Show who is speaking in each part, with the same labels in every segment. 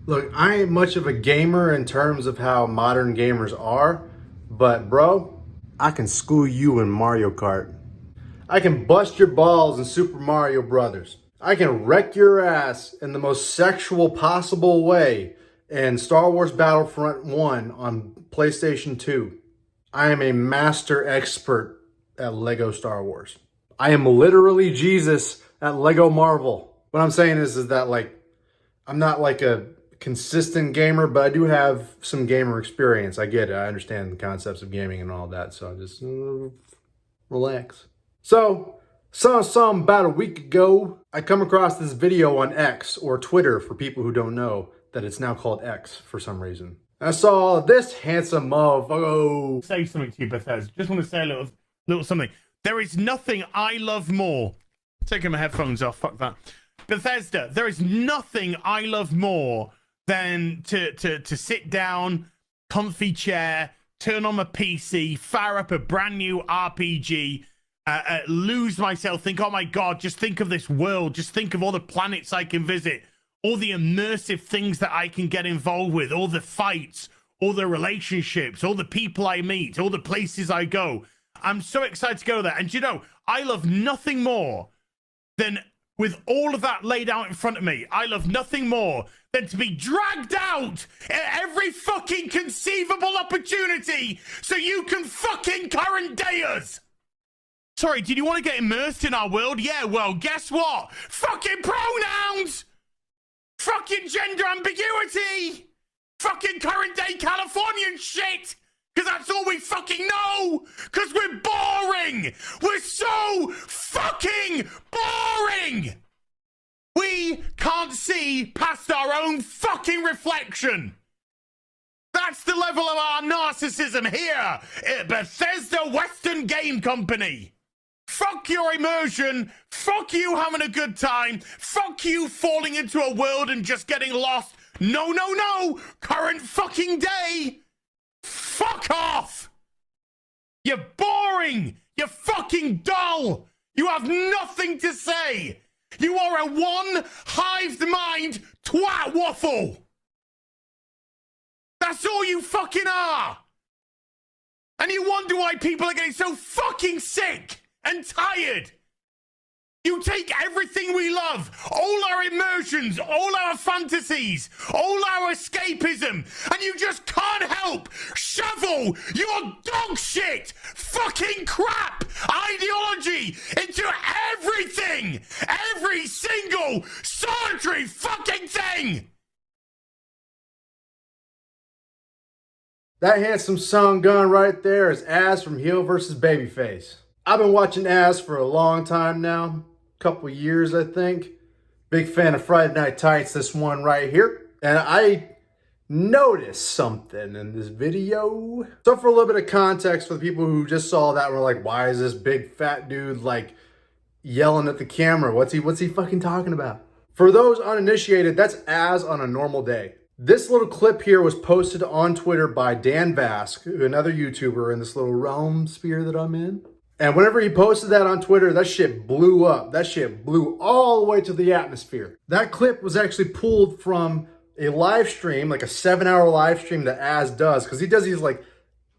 Speaker 1: Look, I ain't much of a gamer in terms of how modern gamers are, but bro, I can school you in Mario Kart. I can bust your balls in Super Mario Brothers. I can wreck your ass in the most sexual possible way in Star Wars Battlefront 1 on PlayStation 2. I am a master expert at Lego Star Wars. I am literally Jesus at Lego Marvel. What I'm saying is that I'm not like a consistent gamer, but I do have some gamer experience. I get it. I understand the concepts of gaming and all that. So just relax. So, saw something about a week ago. I come across this video on X, or Twitter for people who don't know that it's now called X for some reason. I saw this handsome motherfucker.
Speaker 2: Say something to you, Bethesda. Just want to say a little something. There is nothing I love more. Taking my headphones off. Fuck that. Bethesda. There is nothing I love more than to sit down, comfy chair, turn on my PC, fire up a brand new RPG. Lose myself, think, oh my God, just think of this world. Just think of all the planets I can visit, all the immersive things that I can get involved with, all the fights, all the relationships, all the people I meet, all the places I go. I'm so excited to go there. And you know, I love nothing more than, with all of that laid out in front of me, I love nothing more than to be dragged out at every fucking conceivable opportunity so you can fucking current day us. Sorry, did you want to get immersed in our world? Yeah, well, guess what? Fucking pronouns! Fucking gender ambiguity! Fucking current day Californian shit! Because that's all we fucking know! Because we're boring! We're so fucking boring! We can't see past our own fucking reflection! That's the level of our narcissism here at Bethesda Western Game Company! Fuck your immersion. Fuck you having a good time. Fuck you falling into a world and just getting lost. No, no, no. Current fucking day. Fuck off. You're boring. You're fucking dull. You have nothing to say. You are a one-hived mind twat waffle. That's all you fucking are. And you wonder why people are getting so fucking sick and tired. You take everything we love, all our immersions, all our fantasies, all our escapism, and you just can't help shovel your dog shit, fucking crap ideology into everything, every single solitary fucking thing.
Speaker 1: That handsome song gun right there is Az from Heel vs. Babyface. I've been watching Az for a long time now, couple years I think. Big fan of Friday Night Tights, this one right here. And I noticed something in this video. So for a little bit of context for the people who just saw that and were like, why is this big fat dude like yelling at the camera? What's he fucking talking about? For those uninitiated, that's Az on a normal day. This little clip here was posted on Twitter by Dan Vask, another YouTuber in this little realm sphere that I'm in. And whenever he posted that on Twitter, that shit blew up. That shit blew all the way to the atmosphere. That clip was actually pulled from a live stream, like a 7-hour live stream that Az does, because he does these like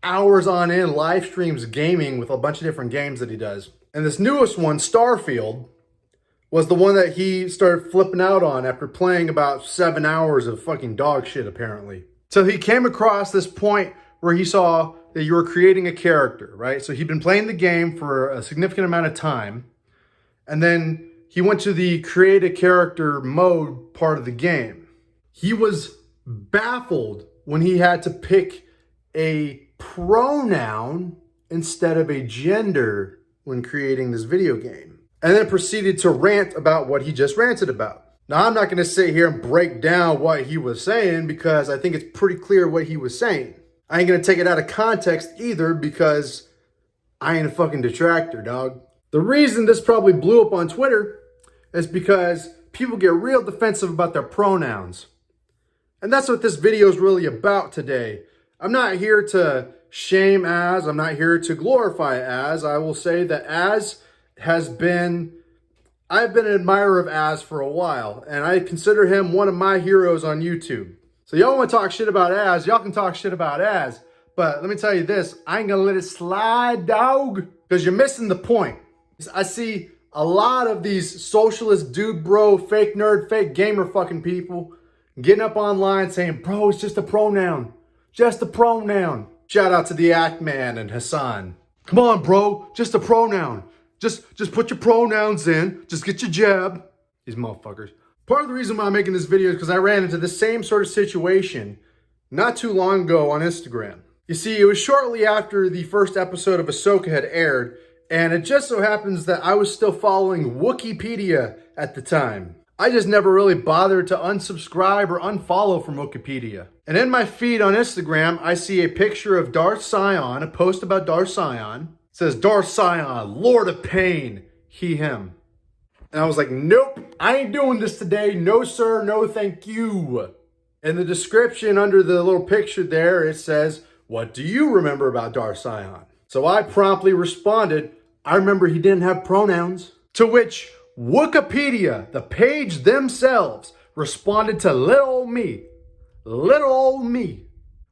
Speaker 1: hours on end live streams gaming with a bunch of different games that he does. And this newest one, Starfield, was the one that he started flipping out on after playing about 7 hours of fucking dog shit, apparently. So he came across this point where he saw that you were creating a character, right? So he'd been playing the game for a significant amount of time, and then he went to the create a character mode part of the game. He was baffled when he had to pick a pronoun instead of a gender when creating this video game, and then proceeded to rant about what he just ranted about. Now, I'm not going to sit here and break down what he was saying because I think it's pretty clear what he was saying. I ain't going to take it out of context either because I ain't a fucking detractor, dog. The reason this probably blew up on Twitter is because people get real defensive about their pronouns. And that's what this video is really about today. I'm not here to shame Az. I'm not here to glorify Az. I will say that Az has been I've been an admirer of Az for a while, and I consider him one of my heroes on YouTube. So y'all want to talk shit about Az, y'all can talk shit about Az, but let me tell you this, I ain't gonna let it slide, dog, because you're missing the point. I see a lot of these socialist dude bro, fake nerd, fake gamer fucking people getting up online saying, bro, it's just a pronoun. Just a pronoun. Shout out to the Act Man and Hassan. Come on, bro, just a pronoun. Just put your pronouns in. Just get your jab. These motherfuckers. Part of the reason why I'm making this video is because I ran into the same sort of situation not too long ago on Instagram. You see, it was shortly after the first episode of Ahsoka had aired, and it just so happens that I was still following Wookiepedia at the time. I just never really bothered to unsubscribe or unfollow from Wookiepedia. And in my feed on Instagram, I see a picture of Darth Sion, a post about Darth Sion. It says, Darth Sion, Lord of Pain, he, him. And I was like, nope, I ain't doing this today. No, sir, no, thank you. In the description under the little picture there, it says, what do you remember about Darth Sion? So I promptly responded, I remember he didn't have pronouns. To which Wookiepedia, the page themselves, responded to little old me,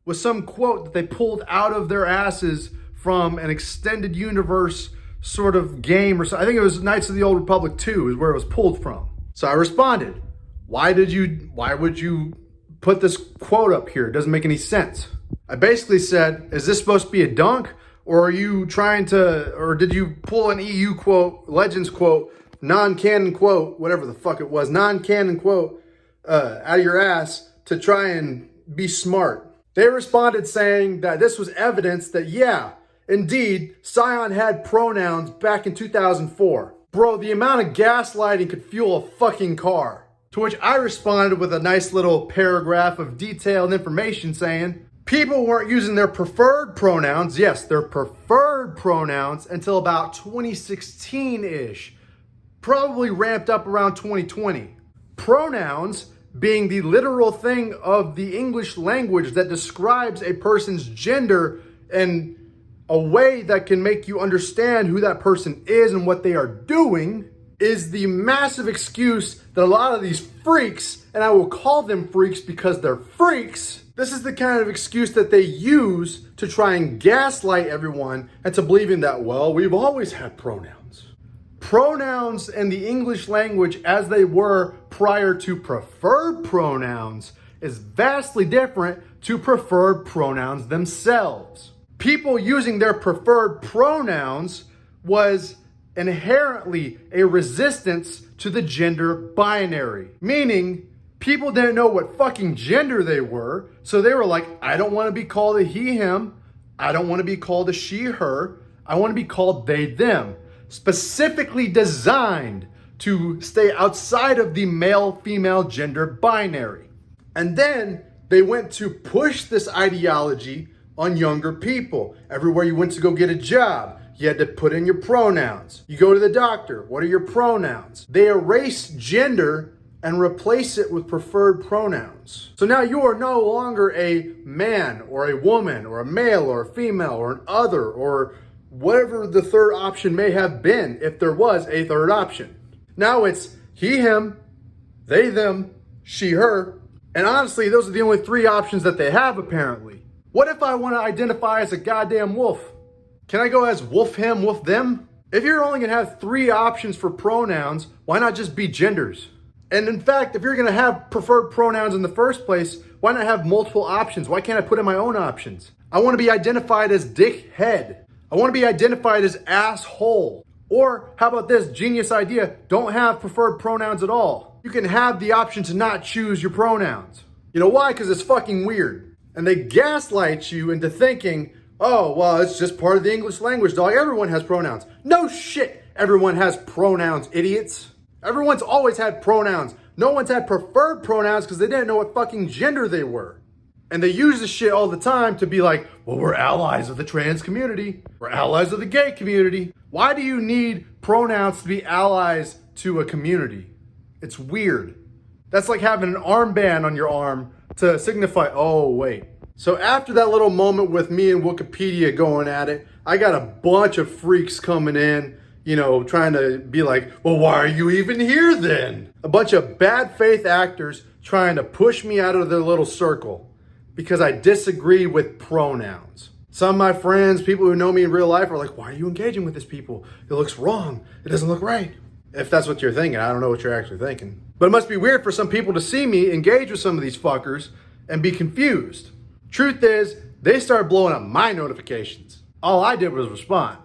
Speaker 1: with some quote that they pulled out of their asses from an extended universe sort of game or so. I think it was Knights of the Old Republic 2 is where it was pulled from. So I responded, why would you put this quote up here? It doesn't make any sense. I basically said, is this supposed to be a dunk? Or are you trying to, or did you pull an EU quote, Legends quote, non-canon quote, whatever the fuck it was, non-canon quote out of your ass to try and be smart? They responded saying that this was evidence that, yeah, indeed, Sion had pronouns back in 2004. Bro, the amount of gaslighting could fuel a fucking car. To which I responded with a nice little paragraph of detailed information saying, people weren't using their preferred pronouns, yes, their preferred pronouns, until about 2016-ish. Probably ramped up around 2020. Pronouns being the literal thing of the English language that describes a person's gender in a way that can make you understand who that person is and what they are doing, is the massive excuse that a lot of these freaks, and I will call them freaks because they're freaks, this is the kind of excuse that they use to try and gaslight everyone into believing that, well, we've always had pronouns. Pronouns in the English language as they were prior to preferred pronouns is vastly different to preferred pronouns themselves. People using their preferred pronouns was inherently a resistance to the gender binary, meaning people didn't know what fucking gender they were, so they were like, I don't want to be called a he, him, I don't want to be called a she, her, I want to be called they, them. Specifically designed to stay outside of the male-female gender binary. And then they went to push this ideology on younger people. Everywhere you went to go get a job, you had to put in your pronouns. You go to the doctor, what are your pronouns? They erase gender and replace it with preferred pronouns. So now you are no longer a man or a woman or a male or a female or an other or whatever the third option may have been, if there was a third option. Now it's he, him, they, them, she, her. And honestly, those are the only three options that they have apparently. What if I want to identify as a goddamn wolf? Can I go as wolf, him, wolf, them? If you're only going to have three options for pronouns, why not just be genders? And in fact, if you're going to have preferred pronouns in the first place, why not have multiple options? Why can't I put in my own options? I want to be identified as dickhead. I want to be identified as asshole. Or how about this genius idea? Don't have preferred pronouns at all. You can have the option to not choose your pronouns. You know why? Because it's fucking weird. And they gaslight you into thinking, oh, well, it's just part of the English language, dog. Everyone has pronouns. No shit. Everyone has pronouns, idiots. Everyone's always had pronouns. No one's had preferred pronouns because they didn't know what fucking gender they were. And they use this shit all the time to be like, well, we're allies of the trans community. We're allies of the gay community. Why do you need pronouns to be allies to a community? It's weird. That's like having an armband on your arm to signify, oh, wait. So after that little moment with me and Wookiepedia going at it, I got a bunch of freaks coming in, trying to be like, well, why are you even here then? A bunch of bad faith actors trying to push me out of their little circle because I disagree with pronouns. Some of my friends, people who know me in real life, are like, why are you engaging with these people? It looks wrong. It doesn't look right. If that's what you're thinking, I don't know what you're actually thinking. But it must be weird for some people to see me engage with some of these fuckers and be confused. Truth is, they started blowing up my notifications. All I did was respond.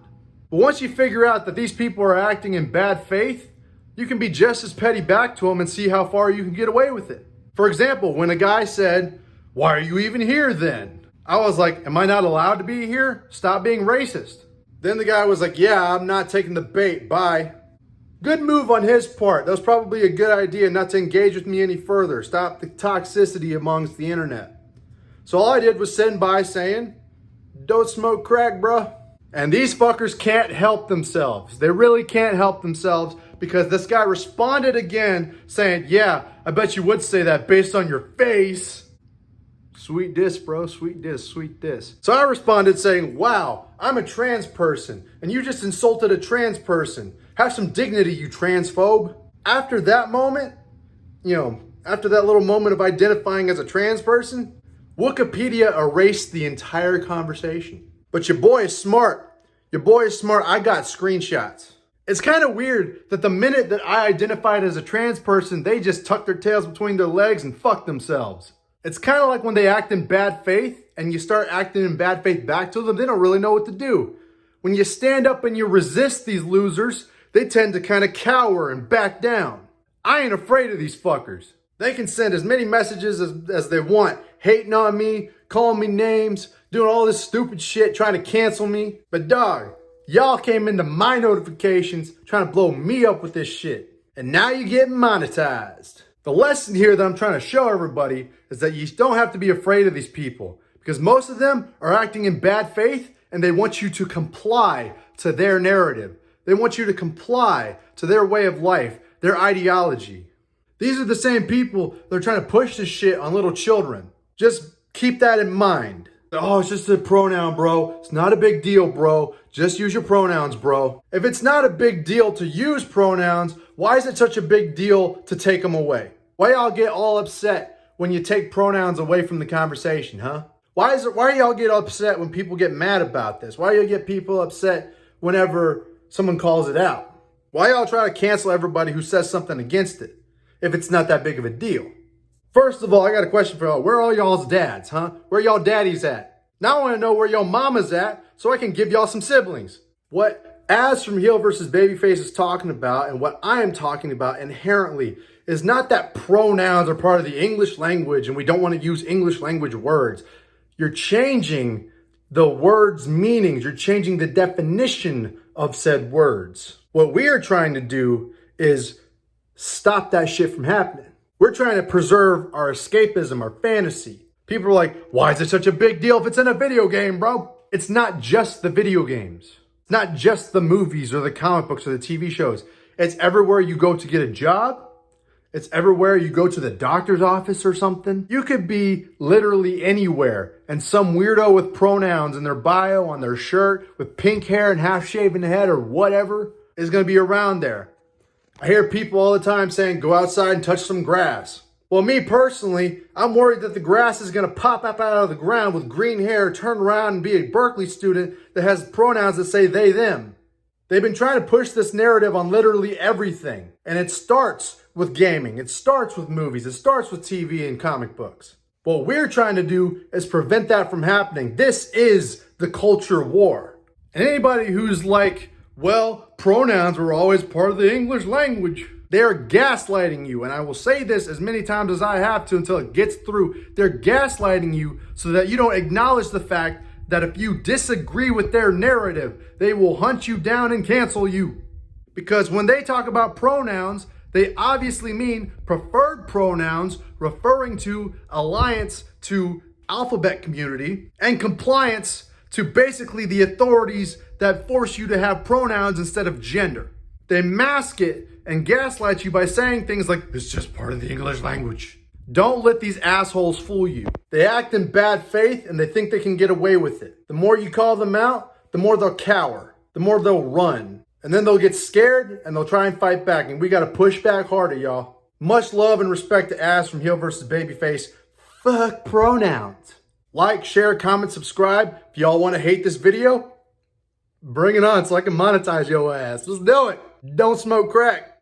Speaker 1: But once you figure out that these people are acting in bad faith, you can be just as petty back to them and see how far you can get away with it. For example, when a guy said, why are you even here then? I was like, am I not allowed to be here? Stop being racist. Then the guy was like, yeah, I'm not taking the bait, bye. Good move on his part. That was probably a good idea not to engage with me any further. Stop the toxicity amongst the internet. So all I did was send by saying, don't smoke crack, bruh. And these fuckers can't help themselves. They really can't help themselves because this guy responded again saying, yeah, I bet you would say that based on your face. Sweet diss, bro. Sweet diss, sweet diss. So I responded saying, wow, I'm a trans person and you just insulted a trans person. Have some dignity, you transphobe. After that moment, after that little moment of identifying as a trans person, Wookiepedia erased the entire conversation. But your boy is smart. Your boy is smart. I got screenshots. It's kind of weird that the minute that I identified as a trans person, they just tuck their tails between their legs and fuck themselves. It's kind of like when they act in bad faith and you start acting in bad faith back to them, they don't really know what to do. When you stand up and you resist these losers, they tend to kind of cower and back down. I ain't afraid of these fuckers. They can send as many messages as they want, hating on me, calling me names, doing all this stupid shit, trying to cancel me. But dog, y'all came into my notifications trying to blow me up with this shit. And now you're getting monetized. The lesson here that I'm trying to show everybody is that you don't have to be afraid of these people because most of them are acting in bad faith and they want you to comply to their narrative. They want you to comply to their way of life, their ideology. These are the same people that are trying to push this shit on little children. Just keep that in mind. Oh, it's just a pronoun, bro. It's not a big deal, bro. Just use your pronouns, bro. If it's not a big deal to use pronouns, why is it such a big deal to take them away? Why y'all get all upset when you take pronouns away from the conversation, huh? Why y'all get upset when people get mad about this? Why do you get people upset whenever someone calls it out? Why y'all try to cancel everybody who says something against it if it's not that big of a deal? First of all, I got a question for y'all. Where are all y'all's dads, huh? Where y'all daddies at? Now I want to know where y'all mama's at so I can give y'all some siblings. What As from Heel versus Babyface is talking about and what I am talking about inherently is not that pronouns are part of the English language and we don't want to use English language words. You're changing the words' meanings. You're changing the definition of said words. What we are trying to do is stop that shit from happening. We're trying to preserve our escapism, our fantasy. People are like, why is it such a big deal if it's in a video game, bro? It's not just the video games. It's not just the movies or the comic books or the TV shows. It's everywhere you go to get a job. It's everywhere you go to the doctor's office or something. You could be literally anywhere and some weirdo with pronouns in their bio, on their shirt, with pink hair and half-shaven head or whatever is going to be around there. I hear people all the time saying, go outside and touch some grass. Well, me personally, I'm worried that the grass is going to pop up out of the ground with green hair, turn around and be a Berkeley student that has pronouns that say they, them. They've been trying to push this narrative on literally everything. And it starts with gaming. It starts with movies. It starts with TV and comic books. What we're trying to do is prevent that from happening. This is the culture war. And anybody who's like, well, pronouns were always part of the English language. They're gaslighting you. And I will say this as many times as I have to until it gets through. They're gaslighting you so that you don't acknowledge the fact that if you disagree with their narrative, they will hunt you down and cancel you. Because when they talk about pronouns, they obviously mean preferred pronouns referring to alliance to alphabet community and compliance to basically the authorities that force you to have pronouns instead of gender. They mask it and gaslight you by saying things like, it's just part of the English language. Don't let these assholes fool you. They act in bad faith and they think they can get away with it. The more you call them out, the more they'll cower, the more they'll run. And then they'll get scared and they'll try and fight back. And we got to push back harder, y'all. Much love and respect to Ass from Heel versus Babyface. Fuck pronouns. Like, share, comment, subscribe. If y'all want to hate this video, bring it on so I can monetize your ass. Let's do it. Don't smoke crack.